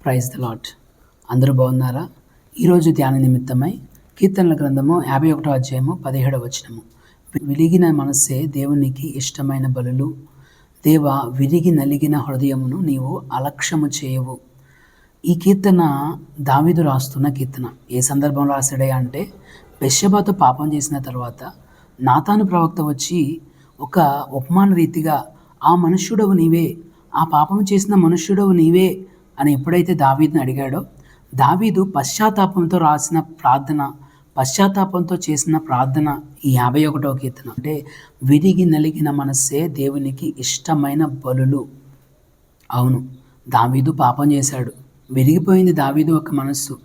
Praise the lord. అందరూ బాగున్నారా? ఈరోజు ధ్యాన నిమిత్తమై కీర్తనల గ్రంథము 51వ అధ్యాయము 17వ వచనము. విరిగిన మనస్సే దేవునికి ఇష్టమైన బలులు, దేవా విరిగి నలిగిన హృదయమును నీవు అలక్ష్యము చేయవు. ఈ కీర్తన దావీదు రాస్తున్న కీర్తన. ఏ సందర్భంలో రాశాడే అంటే, బెత్షెబాతో పాపం చేసిన తర్వాత నాతాను ప్రవక్త వచ్చి ఒక ఉపమాన రీతిగా ఆ మనుష్యుడవు నీవే, ఆ పాపం చేసిన మనుష్యుడవు నీవే అని ఎప్పుడైతే దావీదుని అడిగాడో, దావీదు పశ్చాత్తాపంతో రాసిన ప్రార్థన, పశ్చాత్తాపంతో చేసిన ప్రార్థన ఈ 51వ కీర్తన. అంటే విరిగి నలిగిన మనస్సే దేవునికి ఇష్టమైన బలులు. అవును, దావీదు పాపం చేశాడు, విరిగిపోయింది దావీదు ఒక మనస్సు.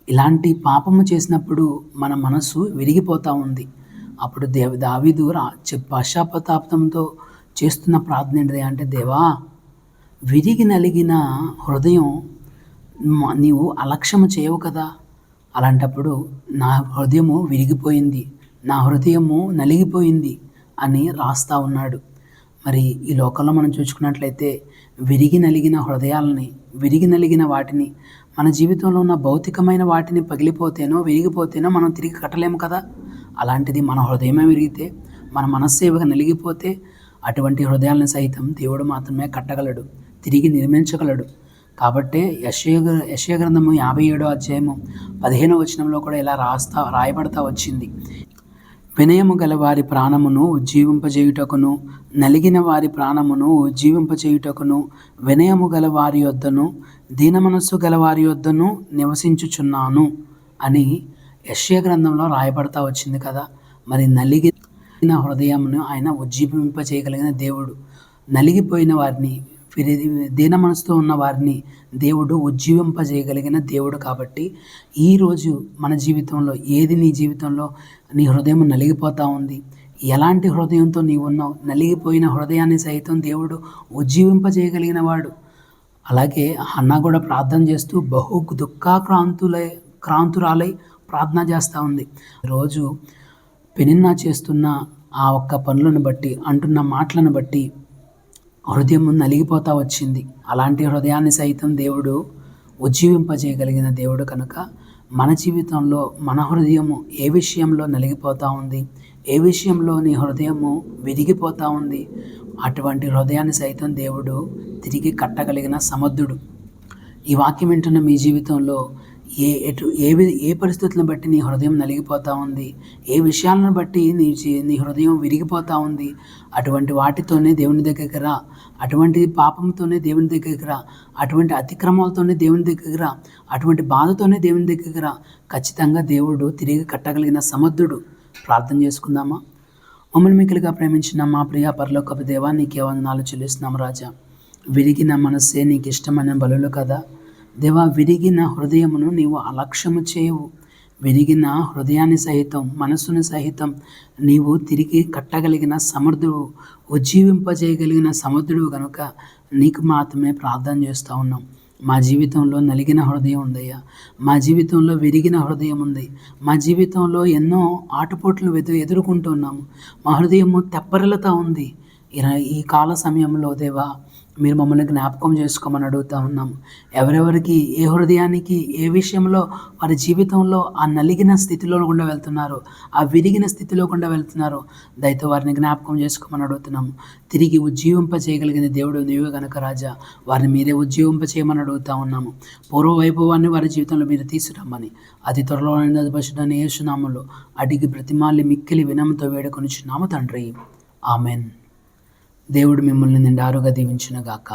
ఇలాంటి పాపము చేసినప్పుడు మన మనస్సు విరిగిపోతూ ఉంది. అప్పుడు దావీదు పశ్చాత్తాపంతో చేస్తున్న ప్రార్థన ఏంటిది అంటే, దేవా విరిగి నలిగిన హృదయం నీవు అలక్ష్యము చేయవు కదా. అలాంటప్పుడు నా హృదయము విరిగిపోయింది, నా హృదయము నలిగిపోయింది అని రాస్తా ఉన్నాడు. మరి ఈ లోకంలో మనం చూసుకున్నట్లయితే విరిగి నలిగిన హృదయాలని, విరిగి నలిగిన వాటిని, మన జీవితంలో ఉన్న భౌతికమైన వాటిని పగిలిపోతేనో విరిగిపోతేనో మనం తిరిగి కట్టలేము కదా. అలాంటిది మన హృదయమే విరిగితే, మన మనస్సేవగా నలిగిపోతే అటువంటి హృదయాలను సైతం దేవుడు మాత్రమే కట్టగలడు, తిరిగి నిర్మించగలడు. కాబట్టే యెషయా గ్రంథము 57వ అధ్యాయము 15వ వచనంలో కూడా ఇలా రాయబడతా వచ్చింది. వినయము గల వారి ప్రాణమును ఉజ్జీవింపజేయుటకును, నలిగిన వారి ప్రాణమును ఉజ్జీవింపజేయుటకును, వినయము గల వారి యొద్దను దీన మనస్సు గల వారి యొద్దను నివసించుచున్నాను అని యెషయా గ్రంథంలో రాయబడతా వచ్చింది కదా. మరి నలిగిన హృదయమును ఆయన ఉజ్జీవింపజేయగలిగిన దేవుడు, నలిగిపోయిన వారిని, దీన మనసుతో ఉన్న వారిని దేవుడు ఉజ్జీవింపజేయగలిగిన దేవుడు. కాబట్టి ఈరోజు మన జీవితంలో నీ జీవితంలో నీ హృదయం నలిగిపోతూ ఉంది, ఎలాంటి హృదయంతో నీవు ఉన్నావు, నలిగిపోయిన హృదయాన్ని సైతం దేవుడు ఉజ్జీవింపజేయగలిగిన వాడు. అలాగే హన్నా కూడా ప్రార్థన చేస్తూ బహు క్రాంతురాలై ప్రార్థన చేస్తూ ఉంది. రోజు పెనిన్నా చేస్తున్న ఆ ఒక్క పనులను బట్టి, అంటున్న మాటలను బట్టి హృదయం నలిగిపోతూ వచ్చింది. అలాంటి హృదయాన్ని సైతం దేవుడు ఉజ్జీవింపజేయగలిగిన దేవుడు. కనుక మన జీవితంలో మన హృదయము ఏ విషయంలో నలిగిపోతూ ఉంది, ఏ విషయంలో నీ హృదయము విరిగిపోతూ ఉంది, అటువంటి హృదయాన్ని సైతం దేవుడు తిరిగి కట్టగలిగిన సమర్థుడు. ఈ వాక్యం వింటున్న మీ జీవితంలో ఏ పరిస్థితులను బట్టి నీ హృదయం నలిగిపోతూ ఉంది, ఏ విషయాలను బట్టి నీ హృదయం విరిగిపోతూ ఉంది, అటువంటి వాటితోనే దేవుని దగ్గరికి రా, అటువంటి పాపంతోనే దేవుని దగ్గరికి రా, అటువంటి అతిక్రమాలతోనే దేవుని దగ్గరికి రా, అటువంటి బాధతోనే దేవుని దగ్గరికి రా. ఖచ్చితంగా దేవుడు తిరిగి కట్టగలిగిన సమర్థుడు. ప్రార్థన చేసుకుందామా? మమ్మల్ని మిక్కిలిగా ప్రేమించిన మా ప్రియ పరలోకపు దేవా, నీకే వందనాలు చెల్లిస్తున్నాము రాజా. విరిగిన మనస్సే నీకు ఇష్టమైన బలులు కదా దేవా. విరిగిన హృదయమును నీవు అలక్ష్యము చేయవు. విరిగిన హృదయాన్ని సహితం, మనస్సును సహితం నీవు తిరిగి కట్టగలిగిన సమర్థుడు, ఉజ్జీవింపజేయగలిగిన సమర్థుడు. కనుక నీకు మాత్రమే ప్రార్థన చేస్తూ ఉన్నాం. మా జీవితంలో నలిగిన హృదయం ఉందయ్యా, మా జీవితంలో విరిగిన హృదయం ఉంది, మా జీవితంలో ఎన్నో ఆటుపోట్లు ఎదుర్కొంటున్నాము, మా హృదయము తెప్పరిల్లుతూ ఉంది. ఈ కాల సమయంలో దేవా మీరు మమ్మల్ని జ్ఞాపకం చేసుకోమని అడుగుతూ ఉన్నాము. ఎవరెవరికి ఏ హృదయానికి ఏ విషయంలో వారి జీవితంలో ఆ నలిగిన స్థితిలో గుండా వెళ్తున్నారో, ఆ విరిగిన స్థితిలో గుండా వెళ్తున్నారో దయతో వారిని జ్ఞాపకం చేసుకోమని అడుగుతున్నాము. తిరిగి ఉజ్జీవింపజేయగలిగిన దేవుడు నీవే కనుక రాజా, వారిని మీరే ఉజ్జీవింపజేయమని అడుగుతూ ఉన్నాము. పూర్వ వైభవాన్ని వారి జీవితంలో మీరు తీసుకురమ్మని అతి త్వరలో పశుడని యేసునామములో అడిగి బ్రతిమాలి మిక్కిలి వినయంతో వేడుకొనుచున్నాము తండ్రి. ఆమెన్. దేవుడు మిమ్మల్ని నిండారుగా దీవించునుగాక.